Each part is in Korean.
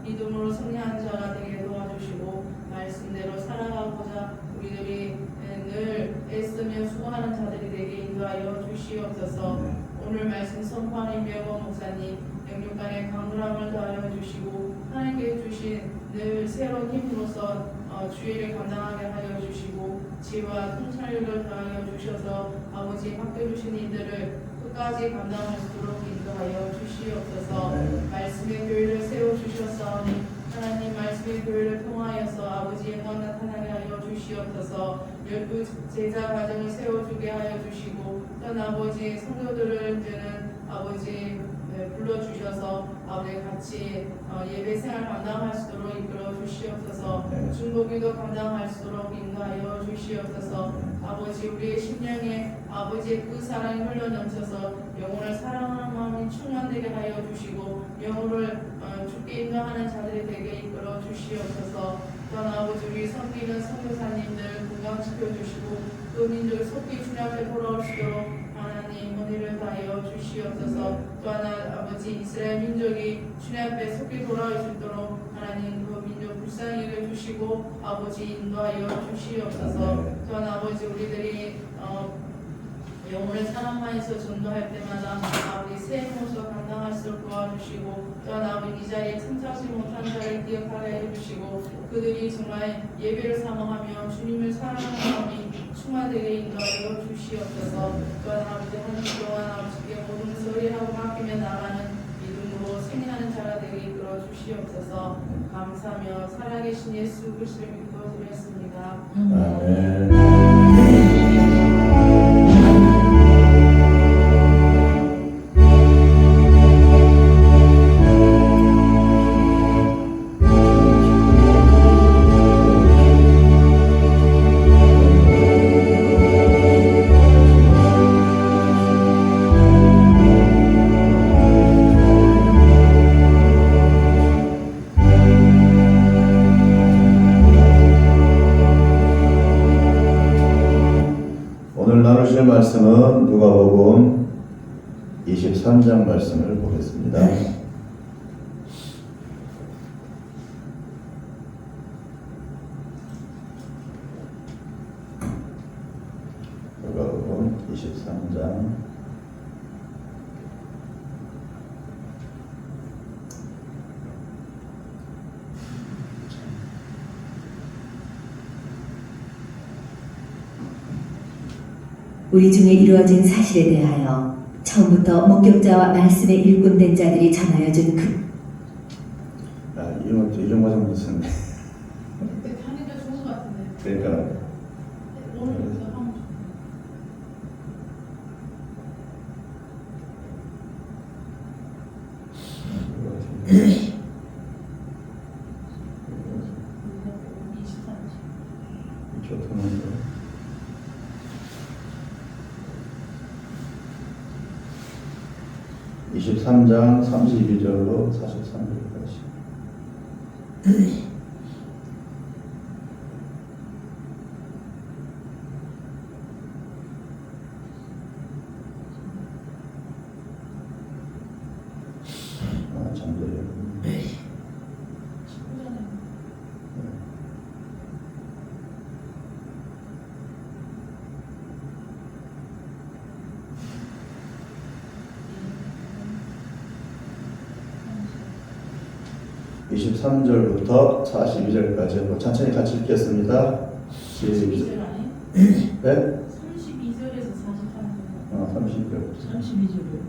믿음으로 승리한 자가 되게 도와주시고 말씀대로 살아가고자 우리들이 늘 애쓰며 수고하는 자들이 되게 인도하여 주시옵소서. 오늘 말씀 선포하는 이명호 목사님 영육간의 강물함을 더하여 주시고 하나님께 주신 늘 새로운 힘으로서 주의를 감당하게 하여 주시고 지혜와 통찰력을 더하여 주셔서 아버지 맡겨주신 일들을 끝까지 감당할 수 있도록 인도하여 주시옵소서. 말씀의 교회를 세워주셨사오니 하나님 말씀의 교회를 통하여서 아버지의 영광 나타나게 하여 주시옵소서. 12 제자 가정을 세워주게 하여 주시고 또 아버지 성도들을 이제는 아버지 불러주셔서 아버지 같이 예배 생활 감당할 수 있도록 이끌어 주시옵소서. 중보기도 감당할 수 있도록 인도하여 주시옵소서. 아버지 우리의 심령에 아버지의 그 사랑이 흘러넘쳐서 영혼을 사랑하는 마음이 충만되게 하여 주시고 영혼을 죽게 인도하는 자들이 되게 이끌어 주시옵소서. 또한 아버지 우리 섬기는 선교사님들 건강시켜 주시고 그 민족이 속히 주님 앞에 돌아올 수 있도록 하나님 은혜를 다하여 주시옵소서. 또한 아버지 이스라엘 민족이 주님 앞에 속히 돌아올 수 있도록 하나님 그 민족 불쌍히 여겨주시고 아버지 인도하여 주시옵소서. 또한 아버지 우리들이 영혼을 사랑만에서 전도할 때마다 아버지 새 모습 감당할 수 있도록 도와주시고 또한 아버지 이 자리에 참석하지 못한 자를 기억하게 해주시고 그들이 정말 예배를 사모하며 주님을 사랑하는 마음이 충만되게 인도하여 주시옵소서. 또한 아버지 한 주 동안 아버지께 모든 것을 의뢰하고 맡기며 나가는 믿음으로 승리하는 자가 되게 이끌어 주시옵소서. 감사하며 살아계신 예수 그리스도를 믿고 드렸습니다. 아멘. 나누실 말씀은 누가복음 23장 말씀을 보겠습니다. 누가복음 23장 '우리 중에 이루어진 사실에 대하여 처음부터 목격자와 말씀의 일꾼된 자들이 전하여 준 그 이건 이종과정 무슨 그때 하니까 좋은 것 같은데. 그러니까 오늘부터 하면 좋겠네. 23장 32절로 43절까지. 잠들어요. 23절부터 42절까지 천천히 같이 읽겠습니다. 32절 아니에요? 네? 32절에서 43절. 30절. 32절이요.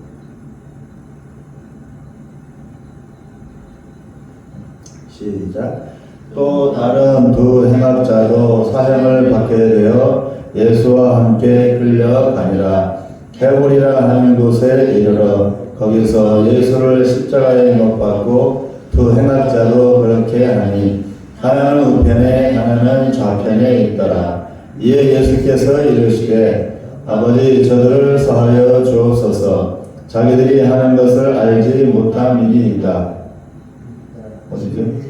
시작. 또 다른 두 행악자도 사형을 받게 되어 예수와 함께 끌려가니라. 개울이라 하는 곳에 이르러 거기서 예수를 십자가에 못 박고 두 행악자도 그렇게 하니 하나는 우편에 하나는 좌편에 있더라. 이에 예수께서 이르시되 아버지 저들을 사하여 주옵소서. 자기들이 하는 것을 알지 못함이니이다. 어디죠?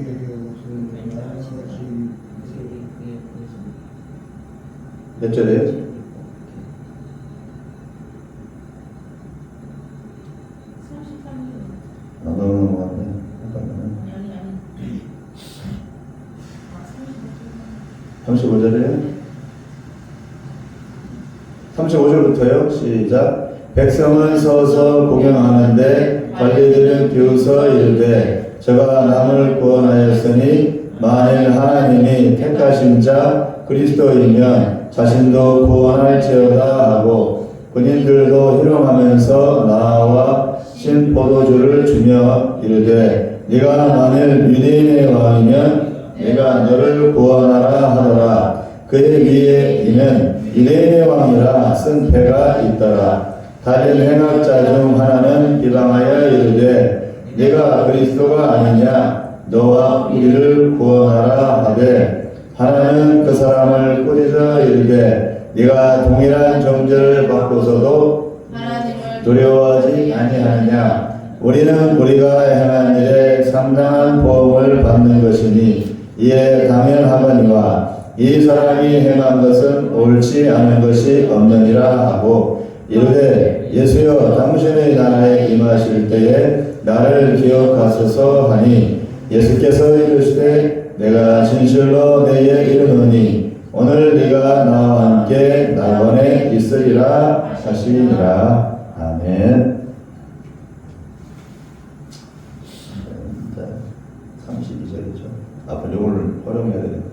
몇 절이에요? 33절. 너무 많네. 잠깐만요. 아니. 35절이에요. 35절부터요. 시작. 백성은 서서 구경하는데 관리들은 비웃어 이르되 저가 남을 구원하였으니 만일 하나님이 택하신 자 그리스도이면 자신도 구원할지어다 하고 군인들도 희롱하면서 나와 신 포도주를 주며 이르되 네가 만일 유대인의 왕이면 내가 너를 구원하라 하더라. 그의 위에 이는 유대인의 왕이라 쓴 패가 있더라. 다른 행악자 중 하나는 비방하여 이르되 네가 그리스도가 아니냐 너와 우리를 구원하라 하되 하나는 그 사람을 꾸짖어 이르되 네가 동일한 정죄를 받고서도 하나님을 두려워하지 아니하느냐 우리는 우리가 행한 일에 상당한 보험을 받는 것이니 이에 당연하거니와 이 사람이 행한 것은 옳지 않은 것이 없느니라 하고 이르되 예수여 당신의 나라에 임하실 때에 나를 기억하소서 하니 예수께서 이르시되 내가 진실로 내게 이르노니 오늘 네가 나와 함께 낙원에 있으리라 하시니라. 아멘. 32절이죠. 앞으로 이걸 활용해야 됩니다.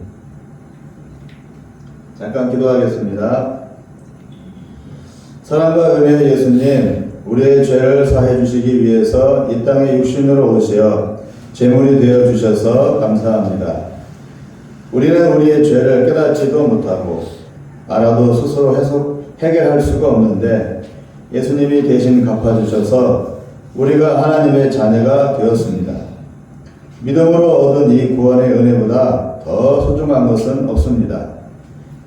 잠깐 기도하겠습니다. 사랑과 은혜의 예수님, 우리의 죄를 사해 주시기 위해서 이 땅에 육신으로 오시어 제물이 되어 주셔서 감사합니다. 우리는 우리의 죄를 깨닫지도 못하고 알아도 스스로 해결할 수가 없는데 예수님이 대신 갚아주셔서 우리가 하나님의 자녀가 되었습니다. 믿음으로 얻은 이 구원의 은혜보다 더 소중한 것은 없습니다.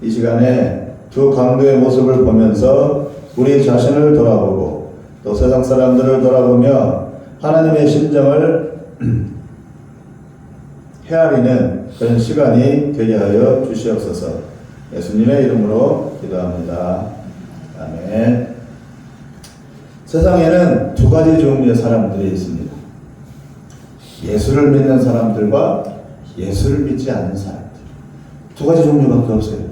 이 시간에 두 강도의 모습을 보면서 우리 자신을 돌아보고 또 세상 사람들을 돌아보며 하나님의 심정을 헤아리는 그런 시간이 되게 하여 주시옵소서. 예수님의 이름으로 기도합니다. 아멘. 세상에는 두 가지 종류의 사람들이 있습니다. 예수를 믿는 사람들과 예수를 믿지 않는 사람들. 두 가지 종류밖에 없어요.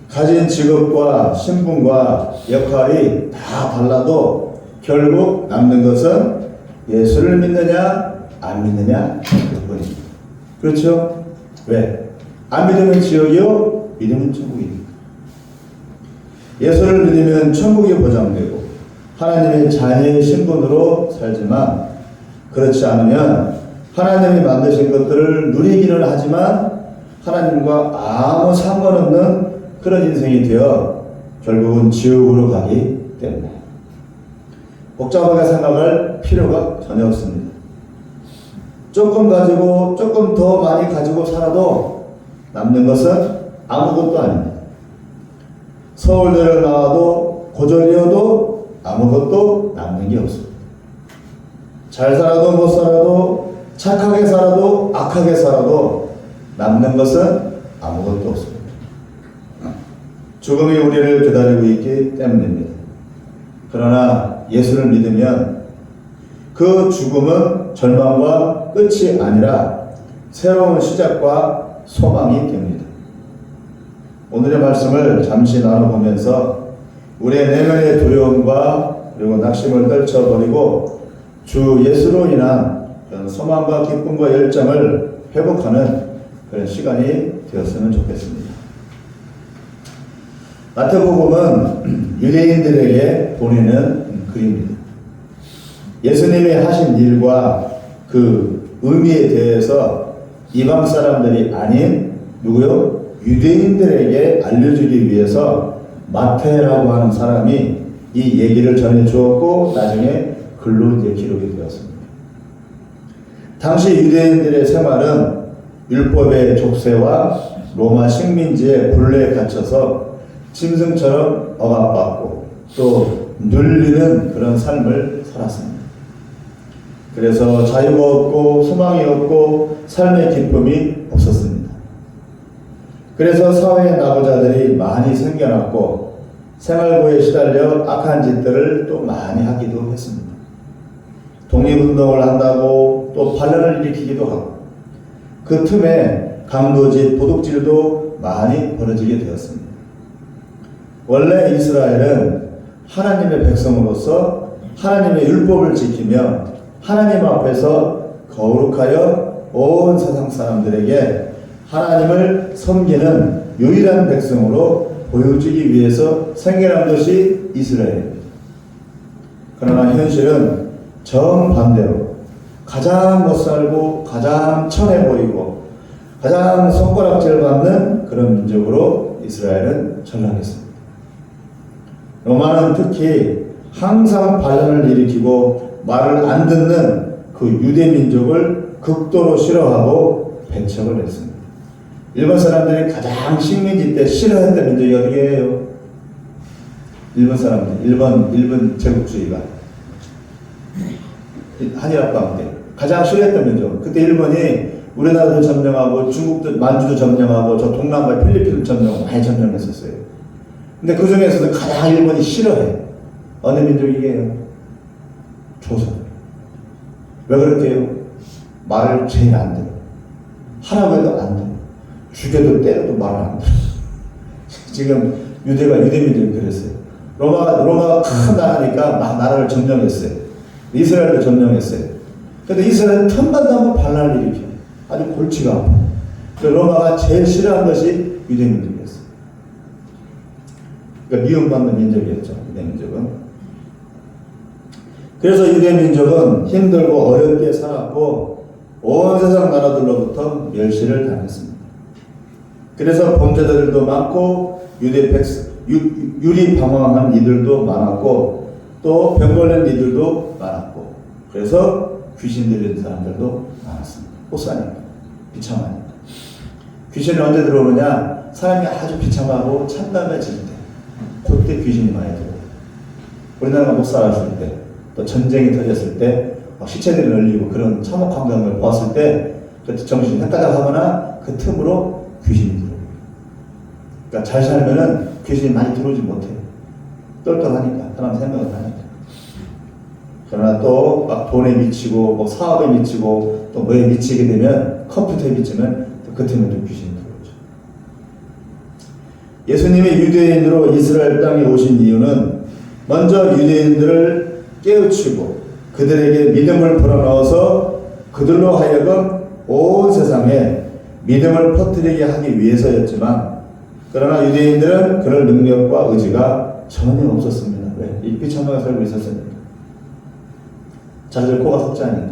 가진 직업과 신분과 역할이 다 달라도 결국 남는 것은 예수를 믿느냐 안 믿느냐 그뿐입니다. 그렇죠? 왜? 안 믿으면 지옥이요, 믿으면 천국입니다. 예수를 믿으면 천국이 보장되고 하나님의 자녀의 신분으로 살지만 그렇지 않으면 하나님이 만드신 것들을 누리기는 하지만 하나님과 아무 상관없는 그런 인생이 되어 결국은 지옥으로 가기 때문에 복잡하게 생각할 필요가 전혀 없습니다. 조금 가지고 조금 더 많이 가지고 살아도 남는 것은 아무것도 아닙니다. 서울대를 나와도 고졸이어도 아무것도 남는 게 없습니다. 잘 살아도 못 살아도 착하게 살아도 악하게 살아도 남는 것은 아무것도 없습니다. 죽음이 우리를 기다리고 있기 때문입니다. 그러나 예수를 믿으면 그 죽음은 절망과 끝이 아니라 새로운 시작과 소망이 됩니다. 오늘의 말씀을 잠시 나눠보면서 우리의 내면의 두려움과 그리고 낙심을 떨쳐버리고 주 예수로 인한 그런 소망과 기쁨과 열정을 회복하는 그런 시간이 되었으면 좋겠습니다. 마태복음은 유대인들에게 보내는 글입니다. 예수님이 하신 일과 그 의미에 대해서 이방 사람들이 아닌 누구요? 유대인들에게 알려주기 위해서 마태라고 하는 사람이 이 얘기를 전해 주었고 나중에 글로 이제 기록이 되었습니다. 당시 유대인들의 생활은 율법의 족쇄와 로마 식민지의 굴레에 갇혀서 짐승처럼 억압받고 또 눌리는 그런 삶을 살았습니다. 그래서 자유가 없고 소망이 없고 삶의 기쁨이 없었습니다. 그래서 사회의 낙오자들이 많이 생겨났고 생활고에 시달려 악한 짓들을 또 많이 하기도 했습니다. 독립운동을 한다고 또 반란을 일으키기도 하고 그 틈에 강도질, 도둑질도 많이 벌어지게 되었습니다. 원래 이스라엘은 하나님의 백성으로서 하나님의 율법을 지키며 하나님 앞에서 거룩하여 온 세상 사람들에게 하나님을 섬기는 유일한 백성으로 보여주기 위해서 생겨난 것이 이스라엘입니다. 그러나 현실은 정반대로 가장 못살고 가장 천해 보이고 가장 손가락질 받는 그런 민족으로 이스라엘은 전락했습니다. 로마는 특히 항상 반란을 일으키고 말을 안 듣는 그 유대 민족을 극도로 싫어하고 배척을 했습니다. 일본 사람들이 가장 식민지 때 싫어했던 민족이 어디예요? 일본 사람들, 일본 제국주의가 한일합방 때 가장 싫어했던 민족. 그때 일본이 우리나라도 점령하고 중국도 만주도 점령하고 저 동남아 필리핀도 많이 점령했었어요. 근데 그 중에서도 가장 일본이 싫어해. 어느 민족이에요? 조선. 왜 그렇게요? 말을 제일 안 들어. 하라고 해도 안 들어. 죽여도 때려도 말을 안 들어. 지금 유대 민족이 그랬어요. 로마가 큰 나라니까 막 나라를 점령했어요. 이스라엘도 점령했어요. 근데 이스라엘은 틈만 나면 반란을 일으켜. 아주 골치가 아파. 로마가 제일 싫어한 것이 유대 민족이었어요. 그러니까 미움받는 민족이었죠. 유대 민족은. 그래서 유대 민족은 힘들고 어렵게 살았고 온 세상 나라들로부터 멸시를 당했습니다. 그래서 범죄자들도 많고 유리방황한 이들도 많았고 또 병 걸린 이들도 많았고 그래서 귀신 들린 사람들도 많았습니다. 못 사니까 비참하니까. 귀신이 언제 들어오느냐? 사람이 아주 비참하고 참담해질 때 그때 귀신이 많이 들어요. 우리나라가 못 살았을 때 또 전쟁이 터졌을 때 시체들이 널리고 그런 참혹 광경을 보았을 때 그때 정신이 헷갈려하거나 그 틈으로 귀신이 들어요. 그러니까 잘 살면은 귀신이 많이 들어오지 못해요. 똘똘하니까 사람 생각을 하니까. 그러나 또 막 돈에 미치고 뭐 사업에 미치고 또 뭐에 미치게 되면 컴퓨터에 미치면 또 그 틈에 또 귀신이 들어오죠. 예수님이 유대인으로 이스라엘 땅에 오신 이유는 먼저 유대인들을 깨우치고 그들에게 믿음을 불어넣어서 그들로 하여금 온 세상에 믿음을 퍼뜨리게 하기 위해서였지만 그러나 유대인들은 그럴 능력과 의지가 전혀 없었습니다. 왜? 이 비참하게 살고 있었으니까. 자기들 코가 석자니까.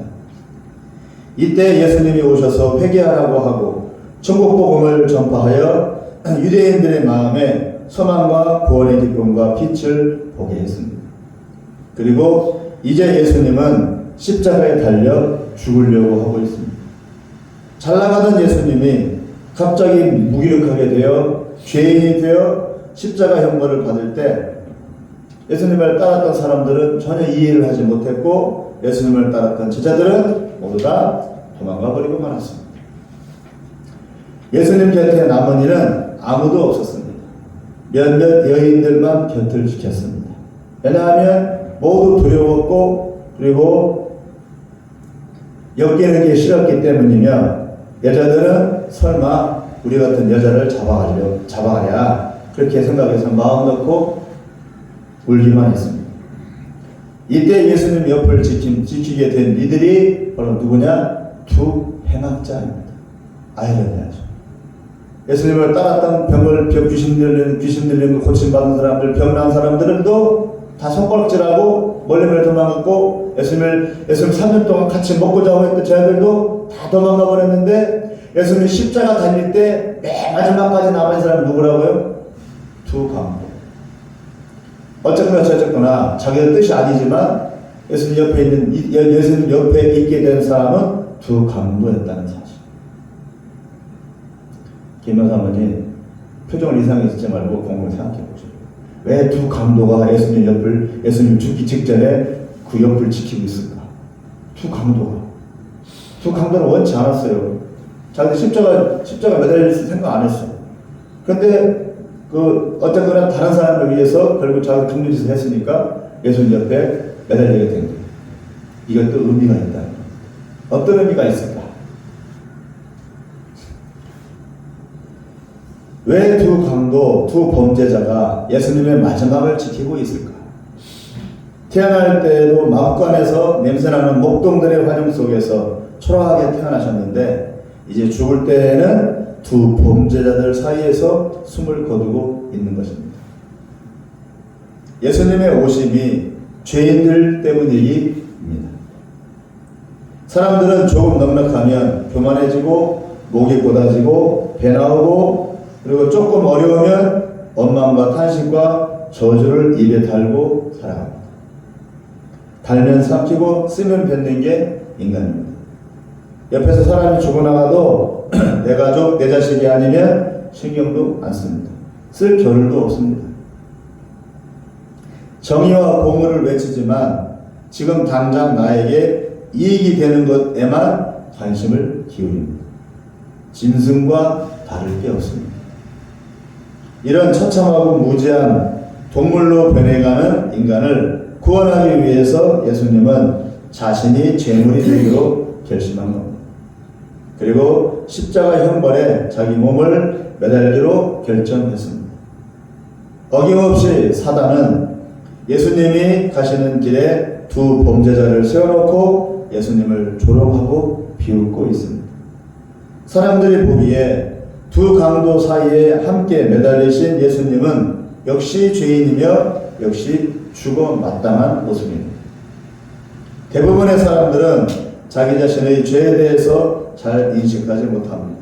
이때 예수님이 오셔서 회개하라고 하고 천국 복음을 전파하여 유대인들의 마음에 소망과 구원의 기쁨과 빛을 보게 했습니다. 그리고 이제 예수님은 십자가에 달려 죽으려고 하고 있습니다. 잘 나가던 예수님이 갑자기 무기력하게 되어 죄인이 되어 십자가 형벌을 받을 때 예수님을 따랐던 사람들은 전혀 이해를 하지 못했고 예수님을 따랐던 제자들은 모두 다 도망가 버리고 말았습니다. 예수님 곁에 남은 이는 아무도 없었습니다. 몇몇 여인들만 곁을 지켰습니다. 왜냐하면 모두 두려웠고 그리고 엮이는 게 싫었기 때문이며 여자들은 설마 우리 같은 여자를 잡아가랴 그렇게 생각해서 마음 놓고 울기만 했습니다. 이때 예수님 옆을 지키게 된 이들이 바로 누구냐? 두 행악자입니다. 아이러니하죠. 예수님을 따랐던 귀신 들리는 거 고침받은 사람들, 병난 사람들도 다 손가락질하고 멀리멀리 도망갔고 예수님 3년 동안 같이 먹고 자고 했던 저희들도 다 도망가 버렸는데 예수님 십자가 달릴 때 맨 마지막까지 남은 사람은 누구라고요? 두 강도. 어쨌거나 저쨌거나 자기의 뜻이 아니지만 예수님 옆에 있게 된 사람은 두 강도였다는 사실. 김여사 어머니 표정을 이상하게 짓지 말고 공부를 생각해 보세요. 왜 두 강도가 예수님 죽기 직전에 그 옆을 지키고 있을까? 두 강도는 원치 않았어요. 자기 십자가 매달릴 생각 안 했어. 근데 어쨌거나 다른 사람을 위해서 결국 자기 죽는 짓을 했으니까 예수님 옆에 매달리게 된 거예요. 이것도 의미가 있다. 어떤 의미가 있을까? 왜 두 강도, 두 범죄자가 예수님의 마지막을 지키고 있을까? 태어날 때에도 막관에서 냄새나는 목동들의 환영 속에서 초라하게 태어나셨는데 이제 죽을 때에는 두 범죄자들 사이에서 숨을 거두고 있는 것입니다. 예수님의 오심이 죄인들 때문이기입니다. 사람들은 조금 넉넉하면 교만해지고 목이 곧아지고 배 나오고 그리고 조금 어려우면 원망과 탄식과 저주를 입에 달고 살아갑니다. 달면 삼키고 쓰면 뱉는 게 인간입니다. 옆에서 사람이 죽어나가도 내 가족, 내 자식이 아니면 신경도 안 씁니다. 쓸 겨를도 없습니다. 정의와 공의를 외치지만 지금 당장 나에게 이익이 되는 것에만 관심을 기울입니다. 짐승과 다를 게 없습니다. 이런 처참하고 무지한 동물로 변해가는 인간을 구원하기 위해서 예수님은 자신이 죄물이 되기로 결심한 겁니다. 그리고 십자가 형벌에 자기 몸을 매달기로 결정했습니다. 어김없이 사단은 예수님이 가시는 길에 두 범죄자를 세워놓고 예수님을 조롱하고 비웃고 있습니다. 사람들이 보기에 두 강도 사이에 함께 매달리신 예수님은 역시 죄인이며 역시 죽어 마땅한 모습입니다. 대부분의 사람들은 자기 자신의 죄에 대해서 잘 인식하지 못합니다.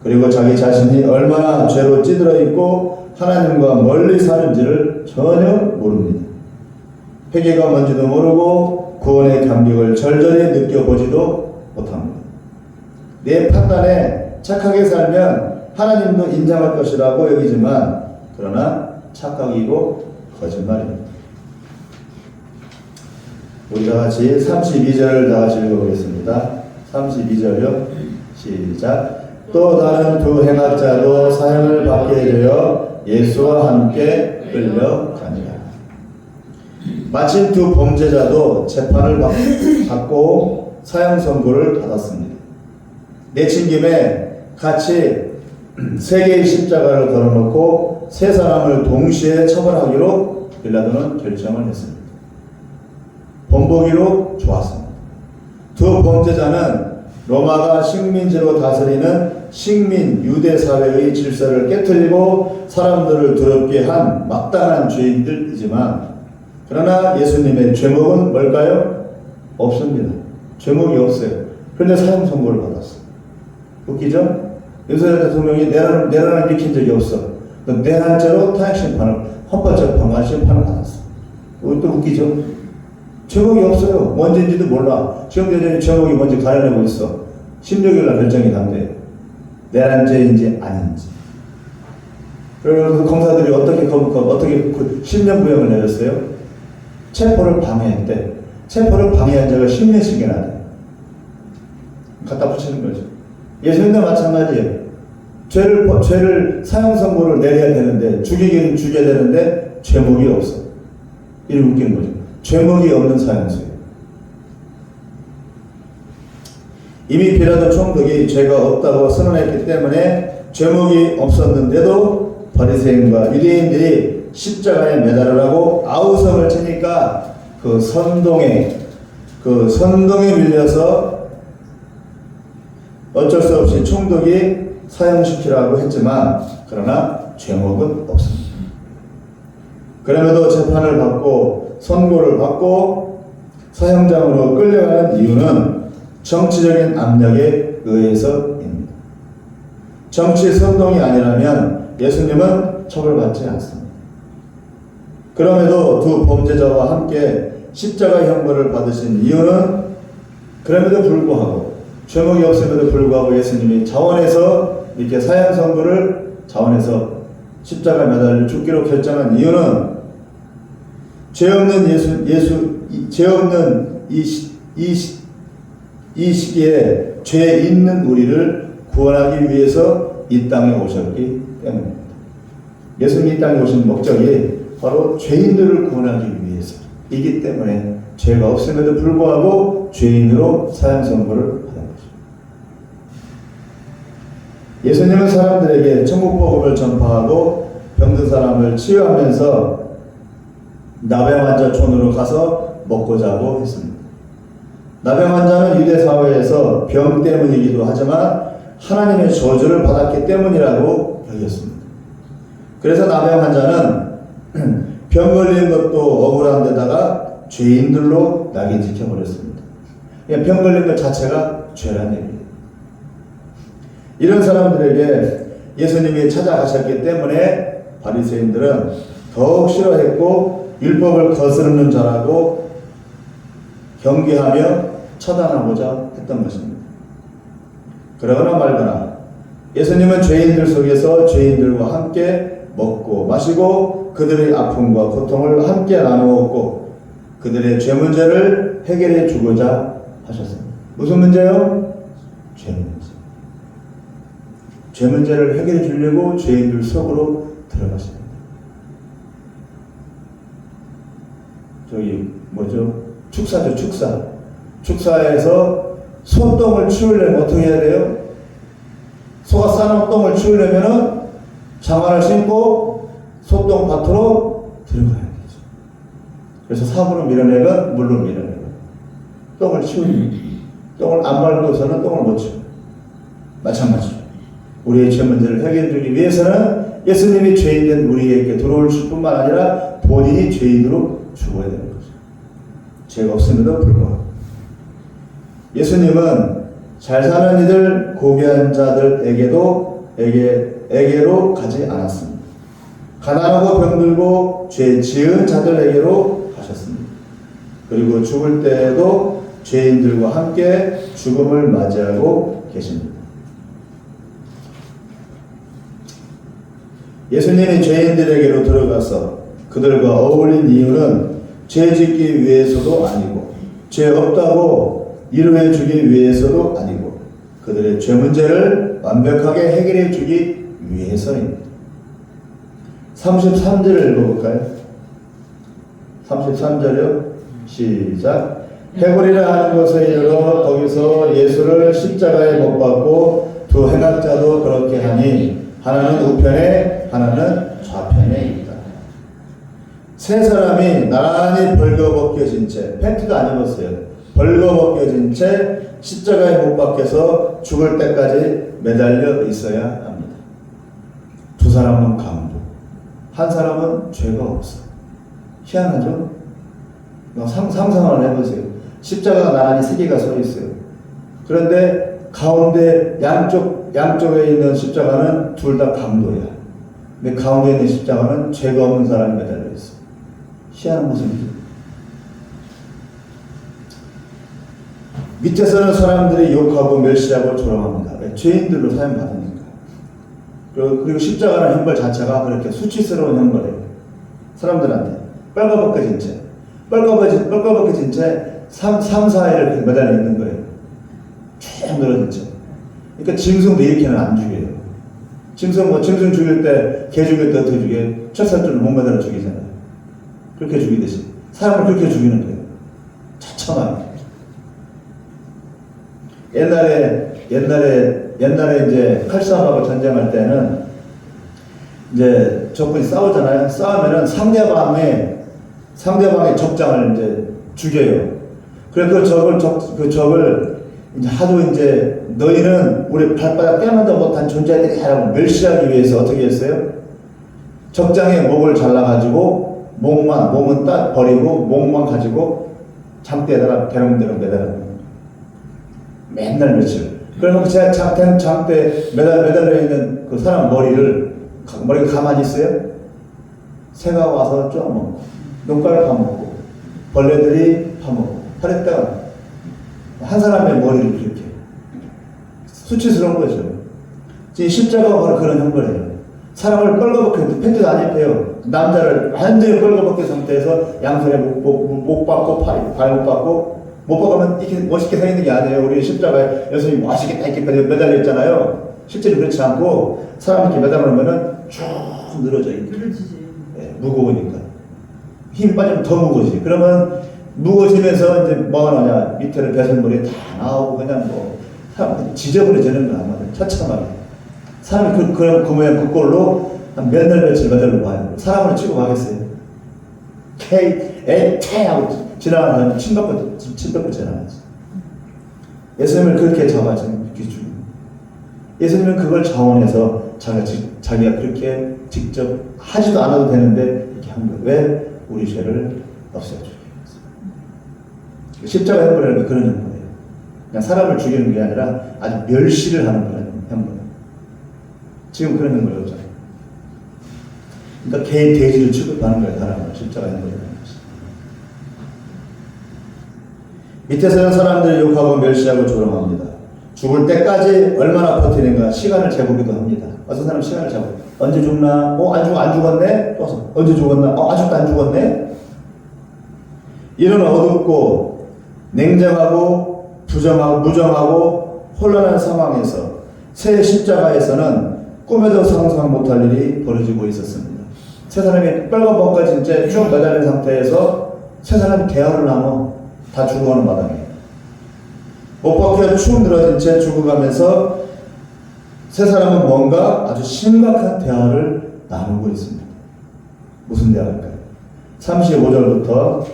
그리고 자기 자신이 얼마나 죄로 찌들어 있고 하나님과 멀리 사는지를 전혀 모릅니다. 회개가 뭔지도 모르고 구원의 감격을 절절히 느껴보지도 못합니다. 내 판단에 착하게 살면 하나님도 인정할 것이라고 여기지만 그러나 착각이고 거짓말입니다. 우리 다 같이 32절을 다 같이 읽어보겠습니다. 32절요. 시작. 또 다른 두 행악자도 사형을 받게 되어 예수와 함께 끌려가니라. 마침 두 범죄자도 재판을 받고 사형 선고를 받았습니다. 내친 김에 같이 세 개의 십자가를 걸어놓고 세 사람을 동시에 처벌하기로 빌라도는 결정을 했습니다. 본보기로 좋았습니다. 두 범죄자는 로마가 식민지로 다스리는 식민 유대 사회의 질서를 깨트리고 사람들을 더럽게 한 마땅한 죄인들이지만 그러나 예수님의 죄목은 뭘까요? 없습니다. 죄목이 없어요. 그런데 사형 선고를 받았어요. 웃기죠? 윤석열 대통령이 내란을 일으킨 적이 없어. 내란죄로 타액심판을 헌법재판관 심판을 받았어. 이것도 웃기죠? 제목이 없어요. 뭔지인지도 몰라. 지금 여전히 제목이 뭔지 가려내고 있어. 16일날 결정이 난대. 내란죄인지 아닌지. 그래서 검사들이 어떻게 10년 구형을 내렸어요? 체포를 방해했대. 체포를 방해한 자가 10년씩이나 돼. 갖다 붙이는 거죠. 예수님도 마찬가지예요. 죄를 사형 선고를 내려야 되는데 죽이기는 죽여야 되는데 죄목이 없어. 이렇게 웃기는 거죠. 죄목이 없는 사형수예요. 이미 빌라도 총독이 죄가 없다고 선언했기 때문에 죄목이 없었는데도 바리새인과 유대인들이 십자가에 매달으라고 아우성을 치니까 그 선동에 밀려서 어쩔 수 없이 총독이 사형시키라고 했지만 그러나 죄목은 없습니다. 그럼에도 재판을 받고 선고를 받고 사형장으로 끌려가는 이유는 정치적인 압력에 의해서입니다. 정치 선동이 아니라면 예수님은 처벌받지 않습니다. 그럼에도 두 범죄자와 함께 십자가 형벌을 받으신 이유는 그럼에도 불구하고 죄목이 없음에도 불구하고 예수님이 자원해서 이렇게 사형 선고를 자원해서 십자가 매달려 죽기로 결정한 이유는 죄 없는 이 시기에 죄 있는 우리를 구원하기 위해서 이 땅에 오셨기 때문입니다. 예수님이 이 땅에 오신 목적이 바로 죄인들을 구원하기 위해서이기 때문에 죄가 없음에도 불구하고 죄인으로 사형 선고를 받은 것입니다. 예수님은 사람들에게 천국 복음을 전파하고 병든 사람을 치유하면서 나병 환자 촌으로 가서 먹고 자고 했습니다. 나병 환자는 유대 사회에서 병 때문이기도 하지만 하나님의 저주를 받았기 때문이라고 여겼습니다. 그래서 나병 환자는 병 걸린 것도 억울한 데다가 죄인들로 낙인지켜버렸습니다. 병 걸린 것 자체가 죄란 얘기예요. 이런 사람들에게 예수님이 찾아가셨기 때문에 바리새인들은 더욱 싫어했고 율법을 거스르는 자라고 경계하며 처단하고자 했던 것입니다. 그러거나 말거나 예수님은 죄인들 속에서 죄인들과 함께 먹고 마시고 그들의 아픔과 고통을 함께 나누었고 그들의 죄 문제를 해결해 주고자 하셨습니다. 무슨 문제요? 죄 문제. 죄 문제를 해결해 주려고 죄인들 속으로 들어가십니다. 저기 뭐죠? 축사죠, 축사. 축사에서 소똥을 치우려면 어떻게 해야 돼요? 소가 싸놓은 똥을 치우려면은 장화를 신고 소똥 밭으로 들어가야 되죠. 그래서 삽으로 밀어내건 물로 밀어내건 똥을 치우는 똥을 안 밟고서는 똥을 못 치워요. 마찬가지로 우리의 죄 문제를 해결해 주기 위해서는 예수님이 죄인된 우리에게 들어올 뿐만 아니라 본인이 죄인으로 죽어야 되는 거죠. 죄가 없음에도 불구하고 예수님은 잘 사는 이들, 고귀한 자들에게로 가지 않았습니다. 가난하고 병들고 죄 지은 자들에게로 가셨습니다. 그리고 죽을 때에도 죄인들과 함께 죽음을 맞이하고 계십니다. 예수님이 죄인들에게로 들어가서 그들과 어울린 이유는 죄 짓기 위해서도 아니고 죄 없다고 이루어 주기 위해서도 아니고 그들의 죄 문제를 완벽하게 해결해 주기 위해서입니다. 33절을 읽어볼까요? 33절이요. 시작. 해골이라 하는 곳에 이르러 거기서 예수를 십자가에 못 박고 두 행악자도 그렇게 하니 하나는 우편에 하나는 좌편에 있다. 세 사람이 나란히 벌거벗겨진 채, 팬티도 안 입었어요. 벌거벗겨진 채 십자가에 못 박혀서 죽을 때까지 매달려 있어야 합니다. 두 사람은 강도, 한 사람은 죄가 없어. 희한하죠? 상상을 해보세요. 십자가가 나란히 세 개가 서 있어요. 그런데 가운데 양쪽에 있는 십자가는 둘 다 강도야. 근데 가운데 있는 십자가는 죄가 없는 사람이 매달려 있어. 희한한 모습이죠. 밑에서는 사람들이 욕하고 멸시하고 조롱합니다. 왜? 죄인들로 사용받으니까. 그리고 십자가는 형벌 자체가 그렇게 수치스러운 형벌이에요. 사람들한테 빨가벗겨진 채, 빨가벗겨진 채 3, 4일 매달려 있는 거예요. 쭉 늘어진 채. 그러니까 짐승도 이렇게는 안 죽여요. 짐승 죽일 때, 개 죽일 때 어떻게 죽여요? 철사줄을 못 매달아 죽이잖아요. 그렇게 죽이듯이. 사람을 그렇게 죽이는 거예요. 처참하게. 옛날에 이제 칼싸움하고 전쟁할 때는 이제 적군이 싸우잖아요. 싸우면은 상대방의 적장을 이제 죽여요. 그래서 그 적을 이제 하도 이제 너희는 우리 발바닥 떼어난다 못한 존재들이라고 멸시하기 위해서 어떻게 했어요? 적장의 목을 잘라가지고 몸은 딱 버리고 목만 가지고 장대에다가 대롱대롱 매달아요. 맨날 며칠. 그러면 제가 장대 매달려 있는 그 사람 머리가 가만히 있어요? 새가 와서 쪼아먹고, 눈깔 파먹고, 벌레들이 파먹고, 하랬다가 한 사람의 머리를 이렇게. 수치스러운 거죠. 지금 십자가가 바로 그런 형벌이에요. 사람을 뻘거벗겨, 팬티도 안 입혀요. 남자를 완전히 뻘거벗겨 상태에서 양손에 목 받고, 발 못 받고, 못 박으면 이렇게 멋있게 서 있는 게 아니에요. 우리 십자가에 예수님이 멋있게 딱 이렇게 매달려 있잖아요. 실제로 그렇지 않고 사람 이렇게 매달아 놓으면은 쭉 늘어져 있고. 네, 무거우니까. 힘이 빠지면 더 무거워지지. 그러면 무거워지면서 이제 뭐가 나냐. 밑에는 배설물이 다 나오고 그냥 뭐 사람 지저분해지는 거야. 처참하게. 사람이 그 모양 그 꼴로 한 몇 날 며칠 봐요. 사람을 치고 가겠어요. 태 하고 지나가는 사람이 침 뱉고 지나가지. 예수님을 그렇게 잡아주는 기준. 예수님은 그걸 자원해서 자기가 그렇게 직접 하지도 않아도 되는데 이렇게 한 거예요. 왜? 우리 죄를 없애주기 위해서. 십자가 형벌이라는 게 그런 형벌이에요. 그냥 사람을 죽이는 게 아니라 아주 멸시를 하는 그런 형벌. 지금 그런 형벌이 없잖아요. 그러니까 개인 돼지를 취급하는 거예요. 사람을 십자가 형벌이라는 것이. 밑에서는 사람들을 욕하고 멸시하고 조롱합니다. 죽을 때까지 얼마나 버티는가 시간을 재보기도 합니다. 어떤 사람 시간을 재고 언제 죽나? 안 죽었네? 또 언제 죽었나? 아직도 안 죽었네? 이런 어둡고 냉정하고 무정하고 혼란한 상황에서 새 십자가에서는 꿈에도 상상 못할 일이 벌어지고 있었습니다. 세 사람이 빨간번까지 이제 쭉 매달린 상태에서 세 사람이 대화를 나눠 다 죽어가는 마당에 못 박혀 축 늘어진 채 죽어가면서 세 사람은 뭔가 아주 심각한 대화를 나누고 있습니다. 무슨 대화일까요? 35절부터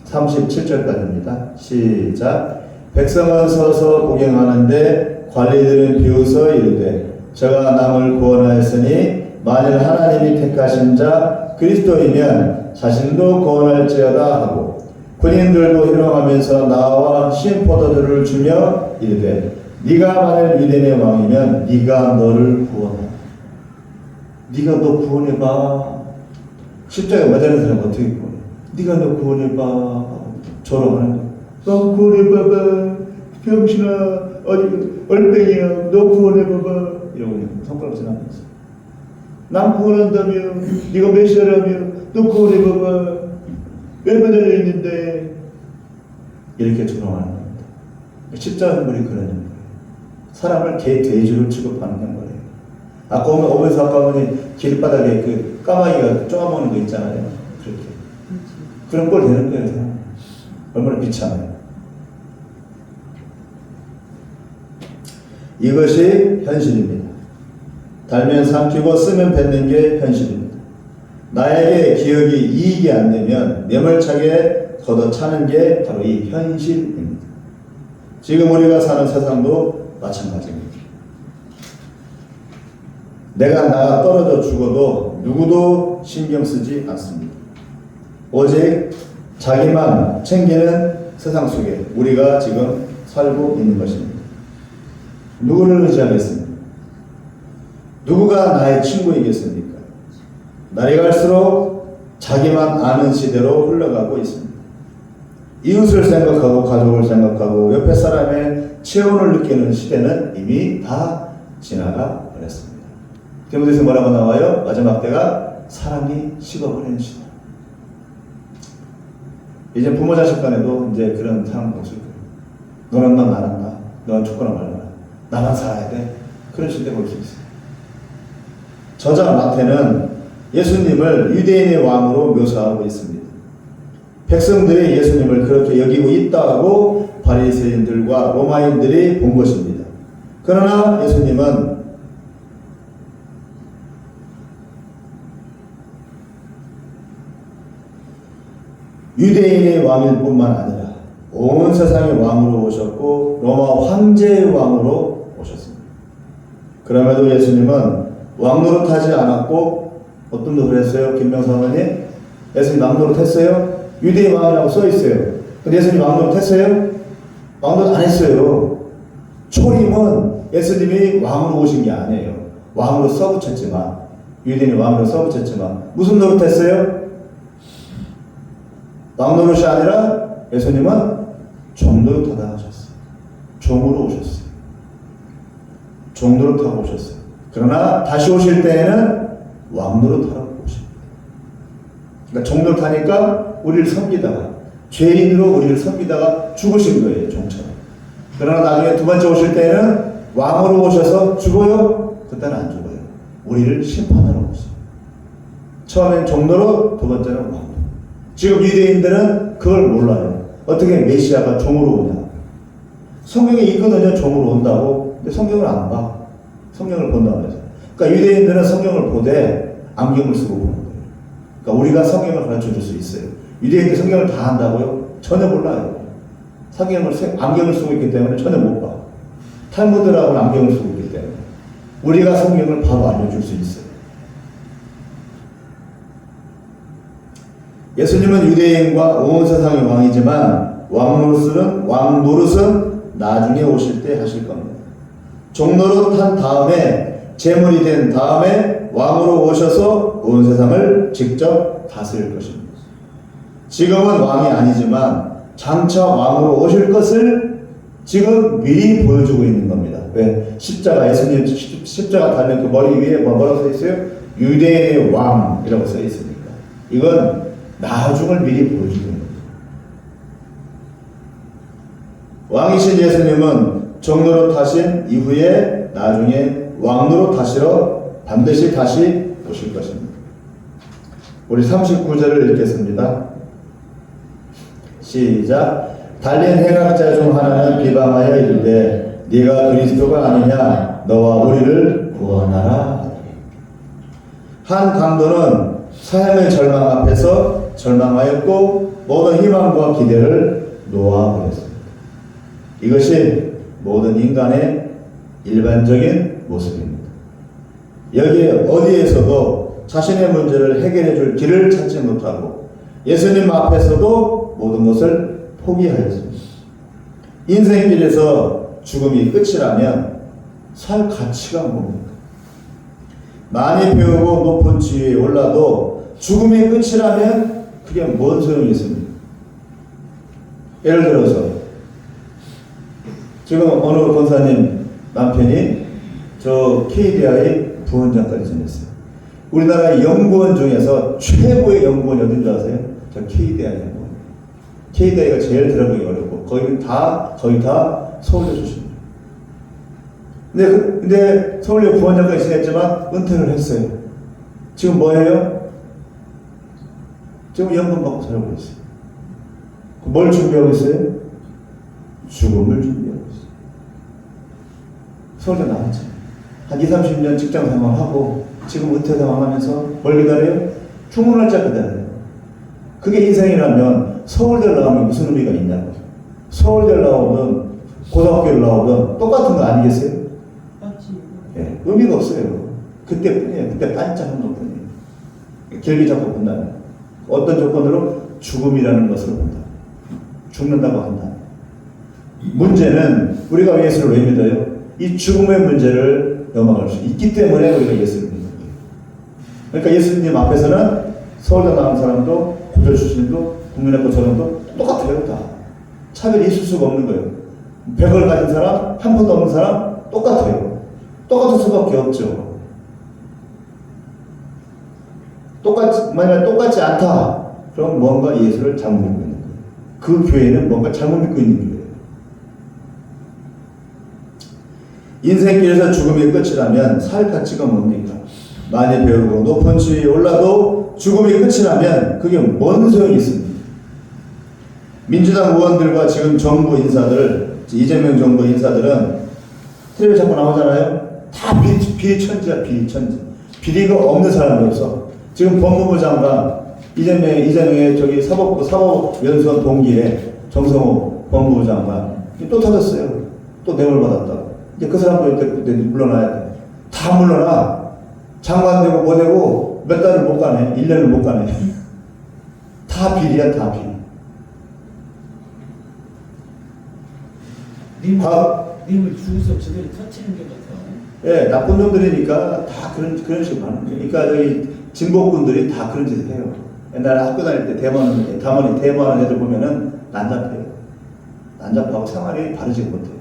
37절까지입니다. 시작. 백성은 서서 구경하는데 관리들은 비웃어 이르되 저가 남을 구원하였으니 만일 하나님이 택하신 자 그리스도이면 자신도 구원할지어다 하고 군인들도 희롱하면서 나와 신 포도주를 주며 이르되 네가 만일 유대인의 왕이면 네가 너를 구원하라. 네가 너 구원해봐. 십자가에 매달린 사람 어떻게 구원해? 네가 너 구원해봐 하고 조롱하는 거야. 너 구원해봐봐. 병신아 어디 얼뱅이야 너 구원해봐봐. 이러고 손가락 지나면서 난 구원한다며 네가 메시아라며 너 구원해봐봐. 왜 매달려 있는데 이렇게 조롱하는 겁니다. 십자가 형벌이 그런 형벌이에요. 사람을 개 돼지로 취급하는 형벌이에요. 아까 오면서 아까 보니 길바닥에 그 까마귀가 쪼아먹는 거 있잖아요. 그렇게 그런 꼴 되는 거예요. 얼마나 비참해요. 이것이 현실입니다. 달면 삼키고 쓰면 뱉는 게 현실입니다. 나에게 기억이 이익이 안 되면 매몰차게 걷어차는 게 바로 이 현실입니다. 지금 우리가 사는 세상도 마찬가지입니다. 내가 나가 떨어져 죽어도 누구도 신경 쓰지 않습니다. 오직 자기만 챙기는 세상 속에 우리가 지금 살고 있는 것입니다. 누구를 의지하겠습니까? 누구가 나의 친구이겠습니까? 날이 갈수록 자기만 아는 시대로 흘러가고 있습니다. 이웃을 생각하고 가족을 생각하고 옆에 사람의 체온을 느끼는 시대는 이미 다 지나가 버렸습니다. 디모데서 뭐라고 나와요? 마지막 때가 사람이 식어버리는 시대. 이제 부모 자식 간에도 이제 그런 상황 없을 거예요. 너는 나, 나는 나. 너는 죽거나 말거나. 나만 살아야 돼. 그런 시대가 올 수 있어요. 저자 마태는 예수님을 유대인의 왕으로 묘사하고 있습니다. 백성들이 예수님을 그렇게 여기고 있다고 바리새인들과 로마인들이 본 것입니다. 그러나 예수님은 유대인의 왕일 뿐만 아니라 온 세상의 왕으로 오셨고 로마 황제의 왕으로 오셨습니다. 그럼에도 예수님은 왕 노릇하지 않았고 어떤 노릇을 했어요? 김명수 어머니? 예수님 왕 노릇했어요? 유대인 왕이라고 써있어요. 근데 예수님 왕 노릇했어요? 왕 노릇 안 했어요. 초림은 예수님이 왕으로 오신 게 아니에요. 왕으로 써붙였지만 유대인이 왕으로 써붙였지만 무슨 노릇했어요? 왕 노릇이 아니라 예수님은 종 노릇하다 하셨어요. 종으로 오셨어요. 종 노릇하고 오셨어요. 그러나 다시 오실 때에는 왕 노릇하라고 오십니다. 그러니까 종 노릇하니까 우리를 섬기다가 죄인으로 우리를 섬기다가 죽으신 거예요. 종처럼. 그러나 나중에 두 번째 오실 때에는 왕으로 오셔서 죽어요? 그때는 안 죽어요. 우리를 심판하러 오세요. 처음엔 종 노릇, 두 번째는 왕 노릇. 지금 유대인들은 그걸 몰라요. 어떻게 메시아가 종으로 오냐. 성경에 있거든요. 종으로 온다고. 근데 성경을 안 봐. 성경을 본다고 해서. 그러니까 유대인들은 성경을 보되 안경을 쓰고 보는 거예요. 그러니까 우리가 성경을 가르쳐 줄 수 있어요. 유대인들 성경을 다 한다고요? 전혀 몰라요. 안경을 쓰고 있기 때문에 전혀 못 봐. 탈무드라고는 안경을 쓰고 있기 때문에. 우리가 성경을 바로 알려줄 수 있어요. 예수님은 유대인과 온 세상의 왕이지만 왕 노릇은 나중에 오실 때 하실 겁니다. 종노릇 한 다음에 제물이 된 다음에 왕으로 오셔서 온 세상을 직접 다스릴 것입니다. 지금은 왕이 아니지만 장차 왕으로 오실 것을 지금 미리 보여주고 있는 겁니다. 왜? 예수님 십자가 달린 그 머리 위에 뭐라고 써 있어요? 유대인의 왕이라고 써 있으니까. 이건 나중을 미리 보여주고 있는 겁니다. 왕이신 예수님은 종로로 타신 이후에 나중에 왕으로 타시러 반드시 다시 오실 것입니다. 우리 39절을 읽겠습니다. 시작. 달린 행악자 중 하나는 비방하여 이르되 네가 그리스도가 아니냐 너와 우리를 구원하라. 한 강도는 사형의 절망 앞에서 절망하였고 모든 희망과 기대를 놓아버렸습니다. 이것이 모든 인간의 일반적인 모습입니다. 여기에 어디에서도 자신의 문제를 해결해 줄 길을 찾지 못하고 예수님 앞에서도 모든 것을 포기하였습니다. 인생길에서 죽음이 끝이라면 살 가치가 뭡니까? 많이 배우고 높은 지위에 올라도 죽음이 끝이라면 그게 뭔 소용이 있습니까? 예를 들어서 지금 어느 권사님 남편이 저 KDI 부원장까지 지냈어요. 우리나라 연구원 중에서 최고의 연구원이 어딘 줄 아세요? 저 KDI 연구원. KDI가 제일 들어가기 어렵고 거의 다 서울대 출신이에요. 근데 서울대 부원장까지 지냈지만 은퇴를 했어요. 지금 뭐예요? 지금 연금 받고 살고 있어요. 뭘 준비하고 있어요? 죽음을 준비하고 있어요. 서울대 나왔죠. 한 20-30년 직장 생활하고 지금 은퇴 생활하면서 뭘 기다려요? 죽는 날짜 기다려요. 그게 인생이라면 서울대를 나오면 무슨 의미가 있냐고. 서울대를 나오든 고등학교를 나오든 똑같은 거 아니겠어요? 예, 의미가 없어요. 그때뿐이에요. 그때 반짝한 것뿐이에요. 길게 잡고 본다면 어떤 조건으로? 죽음이라는 것을 본다. 죽는다고 한다. 문제는 우리가 예수를 왜 믿어요? 이 죽음의 문제를 넘어갈 수 있기 때문에 우리가 예수를 믿는 거예요. 그러니까 예수님 앞에서는 서울대 나온 사람도 고졸 출신도 국민학교 졸업도 똑같아요. 다 차별이 있을 수가 없는 거예요. 100을 가진 사람, 한 푼도 없는 사람 똑같아요. 똑같을 수밖에 없죠. 만약 똑같지 않다, 그럼 뭔가 예수를 잘못 믿고 있는 거예요. 그 교회는 뭔가 잘못 믿고 있는 교회예요. 인생길에서 죽음이 끝이라면 살 가치가 뭡니까? 많이 배우고 높은 지위에 올라도 죽음이 끝이라면 그게 뭔 소용이 있습니까? 민주당 의원들과 지금 정부 인사들, 이재명 정부 인사들은 텔레비전 자꾸 나오잖아요. 다 비리천지야, 비리천지. 비리가 없는 사람이 없어. 지금 법무부 장관, 이재명의 저기 사법연수원 동기에 정성호 법무부 장관 또 터졌어요. 또 뇌물 받았다고. 이제 그 사람도 이제 물러나야 돼. 다 물러나. 장관 되고 뭐 되고 몇 달을 못 가네. 1년을 못 가네. 다 비리야, 다 비리. 님을 주워서 저들이 터치는 게 같아. 예, 나쁜 놈들이니까 다 그런 식으로 하는 거예요. 그러니까 저희 진보꾼들이 다 그런 짓을 해요. 옛날에 학교 다닐 때 대모하는 애들 보면은 난잡해요. 난잡하고 생활이 바르지 못해요.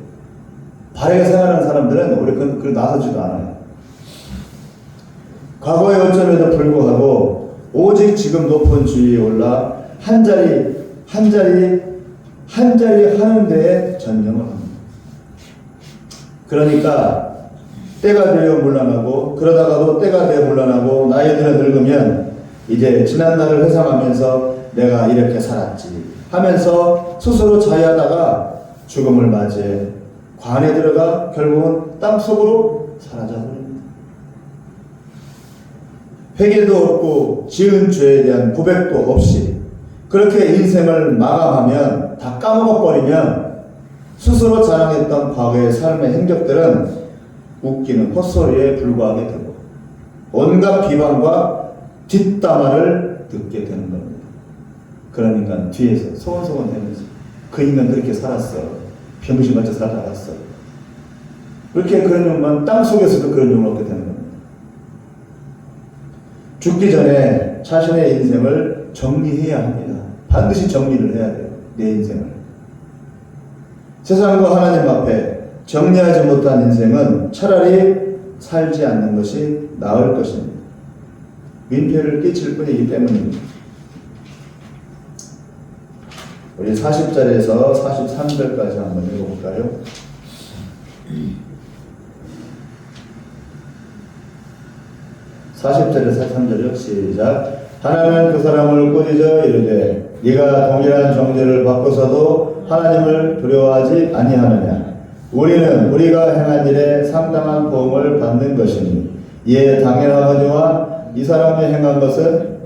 바르게 생활하는 사람들은 우리 그 나서지도 않아요. 과거의 어점에도 불구하고 오직 지금 높은 지위에 올라 한 자리 하는 데에 전념을 합니다. 그러니까 때가 되어 물러나고 그러다가도 때가 되어 물러나고 나이 들어 늙으면 이제 지난 날을 회상하면서 내가 이렇게 살았지 하면서 스스로 자유하다가 죽음을 맞이해 관에 들어가 결국은 땅속으로 사라져버립니다. 회개도 없고 지은 죄에 대한 고백도 없이 그렇게 인생을 마감하면, 다 까먹어버리면 스스로 자랑했던 과거의 삶의 행적들은 웃기는 헛소리에 불과하게 되고 온갖 비방과 뒷담화를 듣게 되는 겁니다. 그런 인간 뒤에서 소곤소곤 대면서 그 인간 그렇게 살았어, 병신같이 살아갔어, 그렇게 그런 욕만, 땅속에서도 그런 욕을 얻게 되는 겁니다. 죽기 전에 자신의 인생을 정리해야 합니다. 반드시 정리를 해야 돼요. 내 인생을. 세상과 하나님 앞에 정리하지 못한 인생은 차라리 살지 않는 것이 나을 것입니다. 민폐를 끼칠 뿐이기 때문입니다. 우리 40절에서 43절까지 한번 읽어볼까요? (40절에서 43절이요) 시작. 하나님은 그 사람을 꾸짖어 이르되 네가 동일한 정죄를 받고서도 하나님을 두려워하지 아니하느냐. 우리는 우리가 행한 일에 상당한 보응을 받는 것이니 이에 당연하거니와 이 사람이 행한 것은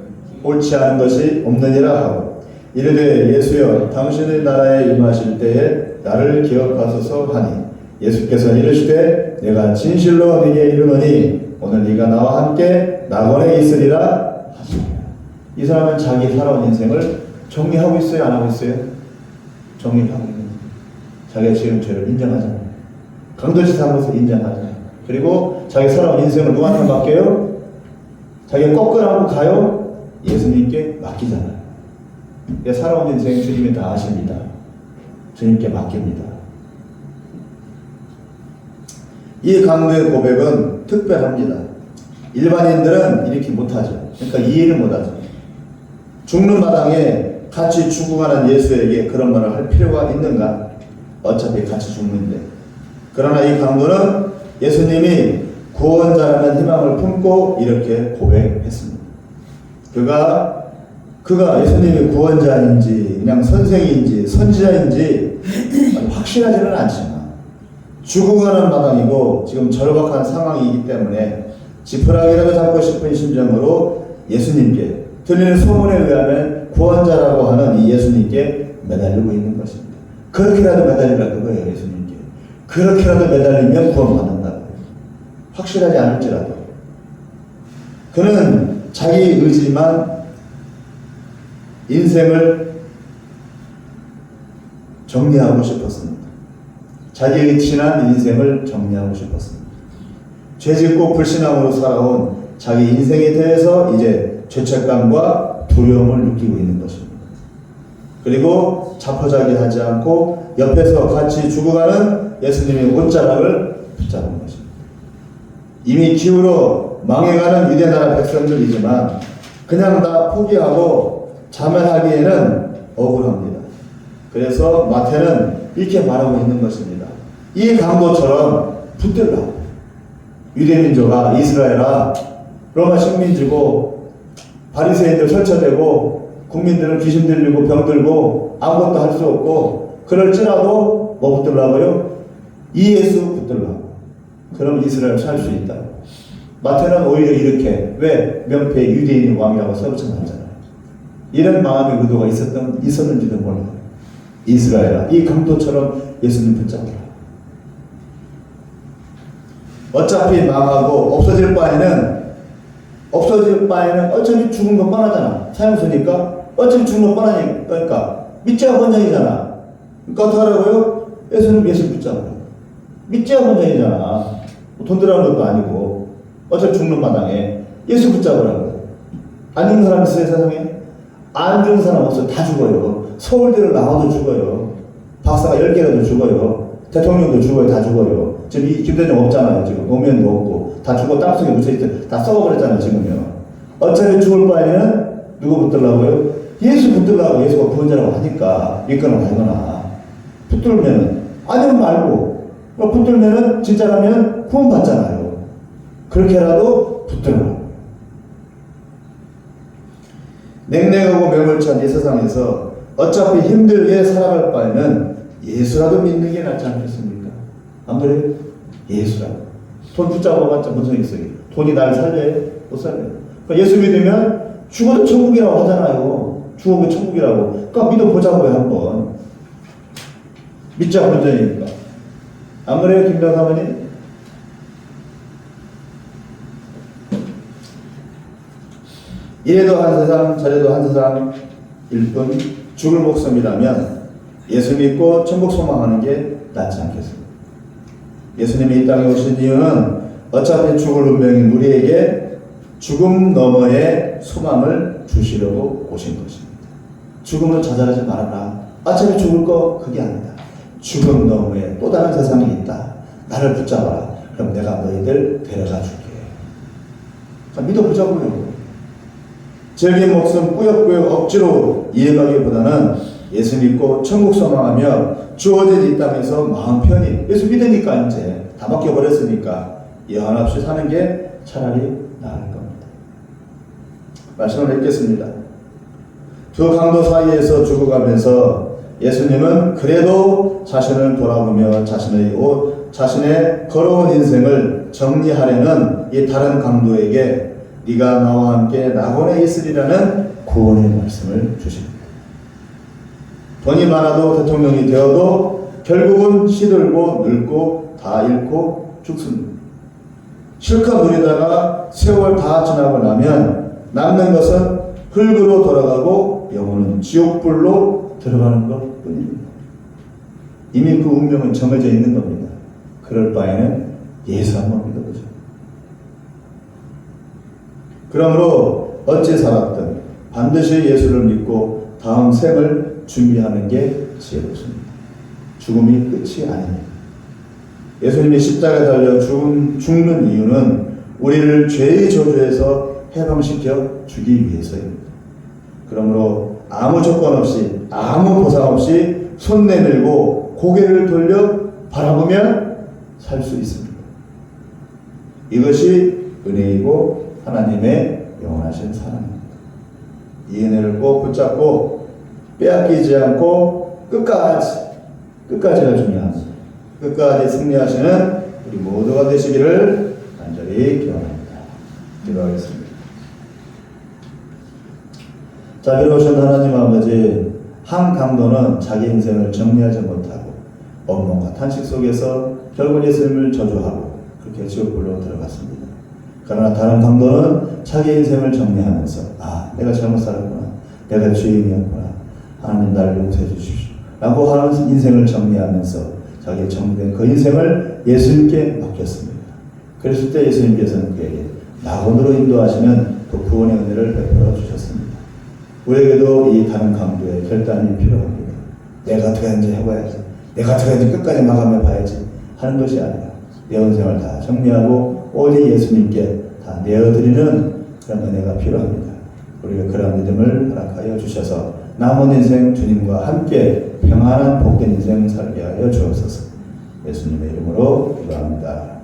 옳지 않은 것이 없느니라 하고 이르되 예수여 당신의 나라에 임하실 때에 나를 기억하소서 하니 예수께서 이르시되 내가 진실로 네게 이르노니 오늘 네가 나와 함께 낙원에 있으리라 하십니다. 이 사람은 자기 살아온 인생을 정리하고 있어요? 안 하고 있어요? 정리하고 있는 거예요. 자기가 지은 죄를 인정하잖아요. 강도짓 한 것을 인정하잖아요. 그리고 자기 살아온 인생을 누구한테 맡겨요? 자기가 꺾으라고 가요? 예수님께 맡기잖아요. 살아온 인생 주님이 다 아십니다. 주님께 맡깁니다. 이 강도의 고백은 특별합니다. 일반인들은 이렇게 못하죠. 그러니까 이해를 못하죠. 죽는 마당에 같이 죽어가는 예수에게 그런 말을 할 필요가 있는가? 어차피 같이 죽는데. 그러나 이 강도는 예수님이 구원자라는 희망을 품고 이렇게 고백했습니다. 그가 예수님이 구원자인지 그냥 선생인지 선지자인지 확실하지는 않지만 죽어가는 마당이고 지금 절박한 상황이기 때문에 지푸라기라도 잡고 싶은 심정으로 예수님께, 들리는 소문에 의하면 구원자라고 하는 이 예수님께 매달리고 있는 것입니다. 그렇게라도 매달리라 그거예요. 예수님께 그렇게라도 매달리면 구원받는다. 확실하지 않을지라도 그는 자기 의지만 인생을 정리하고 싶었습니다. 자기의 지난 인생을 정리하고 싶었습니다. 죄짓고 불신앙으로 살아온 자기 인생에 대해서 이제 죄책감과 두려움을 느끼고 있는 것입니다. 그리고 자포자기하지 않고 옆에서 같이 죽어가는 예수님의 옷자락을 붙잡은 것입니다. 이미 기울어 망해가는 유대나라 백성들이지만 그냥 다 포기하고 자멸하기에는 억울합니다. 그래서 마태는 이렇게 말하고 있는 것입니다. 이 강도처럼 붙들라. 유대민족아, 이스라엘아, 로마 식민지고 바리새인들 설쳐대고 국민들은 귀신 들리고 병 들고 아무것도 할 수 없고 그럴지라도 뭐 붙들라고요? 이 예수 붙들라고. 그럼 이스라엘 살 수 있다. 마태는 오히려 이렇게, 왜? 명패 유대인 왕이라고 써붙여놨잖아요. 이런 마음의 의도가 있었는지도 몰라요. 이스라엘아, 이 강도처럼 예수님 붙잡으라. 어차피 망하고 없어질 바에는 어차피 죽은 건 뻔하잖아. 사형수니까 어차피 죽은 건 뻔하니까. 그러니까 믿자가 권장이잖아. 그러니까 어떡하라고요? 예수님 붙잡으라. 믿자가 권장이잖아. 돈 들어가는 것도 아니고 어차피 죽는 마당에 예수 붙잡으라고. 안 죽는 사람 있어요, 세상에? 안 죽는 사람 없어요. 다 죽어요. 서울대를 나와도 죽어요. 박사가 10개라도 죽어요. 대통령도 죽어요. 다 죽어요. 지금 이 김대중 없잖아요. 지금 노무현도 없고 다 죽어 땅속에 묻혀있대. 다 썩어버렸잖아요. 지금요. 어차피 죽을 바에는 누구 붙들라고요? 예수 붙들라고. 예수가 구원자라고 하니까 믿거나 말거나. 붙들면은 아니면 말고 붙들면은 진짜라면 구원받잖아요. 그렇게라도 붙들라. 냉랭하고 매몰찬 이 세상에서 어차피 힘들게 살아갈 바에는 예수라도 믿는 게 낫지 않겠습니까? 안 그래요? 예수라고. 돈 붙잡아봤자 무슨 소리 있어요? 돈이 날 살려요? 못 살려요. 그러니까 예수 믿으면 죽어도 천국이라고 하잖아요. 죽어도 천국이라고. 그러니까 믿어보자고요, 한번. 믿자 본전이니까. 안 그래요, 김병 사모님? 이래도 한 세상, 저래도 한 세상일 뿐 죽을 목숨이라면 예수 믿고 천국 소망하는 게 낫지 않겠습니까? 예수님이 이 땅에 오신 이유는 어차피 죽을 운명인 우리에게 죽음 너머의 소망을 주시려고 오신 것입니다. 죽음을 좌절하지 말아라. 어차피 죽을 거 그게 아니다. 죽음 너머에 또 다른 세상이 있다. 나를 붙잡아라. 그럼 내가 너희들 데려가 줄게. 믿어보자고요. 즐긴 목숨 꾸역꾸역 억지로 이해가기보다는 예수 믿고 천국 소망하며 주어진 이 땅에서 마음 편히 예수 믿으니까 이제 다 바뀌어버렸으니까 여한 없이 사는 게 차라리 나을 겁니다. 말씀을 읽겠습니다. 두 강도 사이에서 죽어가면서 예수님은 그래도 자신을 돌아보며 자신의 걸어온 인생을 정리하려는 이 다른 강도에게 네가 나와 함께 낙원에 있으리라는 구원의 말씀을 주십니다. 돈이 많아도 대통령이 되어도 결국은 시들고 늙고 다 잃고 죽습니다. 실컷 누리다가 세월 다 지나고 나면 남는 것은 흙으로 돌아가고 영혼은 지옥불로 들어가는 것 뿐입니다. 이미 그 운명은 정해져 있는 겁니다. 그럴 바에는 예수 한번 믿어보죠. 그러므로 어찌 살았든 반드시 예수를 믿고 다음 생을 준비하는 게 지혜롭습니다. 죽음이 끝이 아닙니다. 예수님이 십자가에 달려 죽는 이유는 우리를 죄의 저주에서 해방시켜 주기 위해서입니다. 그러므로 아무 조건 없이 아무 보상 없이 손 내밀고 고개를 돌려 바라보면 살 수 있습니다. 이것이 은혜이고 하나님의 영원하신 사랑입니다. 이 은혜를 꼭 붙잡고 빼앗기지 않고 끝까지가 중요합니다. 끝까지 승리하시는 우리 모두가 되시기를 간절히 기원합니다. 기도하겠습니다. 자비로우신 하나님 아버지, 한 강도는 자기 인생을 정리하지 못하고 원망과 탄식 속에서 결국 예수님을 저주하고 그렇게 지옥불로 들어갔습니다. 그러나 다른 강도는 자기 인생을 정리하면서 내가 잘못 살았구나, 내가 죄인이었구나, 하나님 나를 용서해 주십시오 라고 하는 인생을 정리하면서 자기 정리된 그 인생을 예수님께 맡겼습니다. 그랬을 때 예수님께서는 그에게 낙원으로 인도하시는 그 구원의 은혜를 베풀어 주셨습니다. 우리에게도 이 다른 강도의 결단이 필요합니다. 내가 어떻게 하는지 해봐야지, 내가 어떻게 하는지 끝까지 마감해 봐야지 하는 것이 아니라 내 인생을 다 정리하고 오직 예수님께 다 내어드리는 그런 은혜가 필요합니다. 우리가 그런 믿음을 허락하여 주셔서 남은 인생 주님과 함께 평안한 복된 인생 살게 하여 주옵소서. 예수님의 이름으로 기도합니다.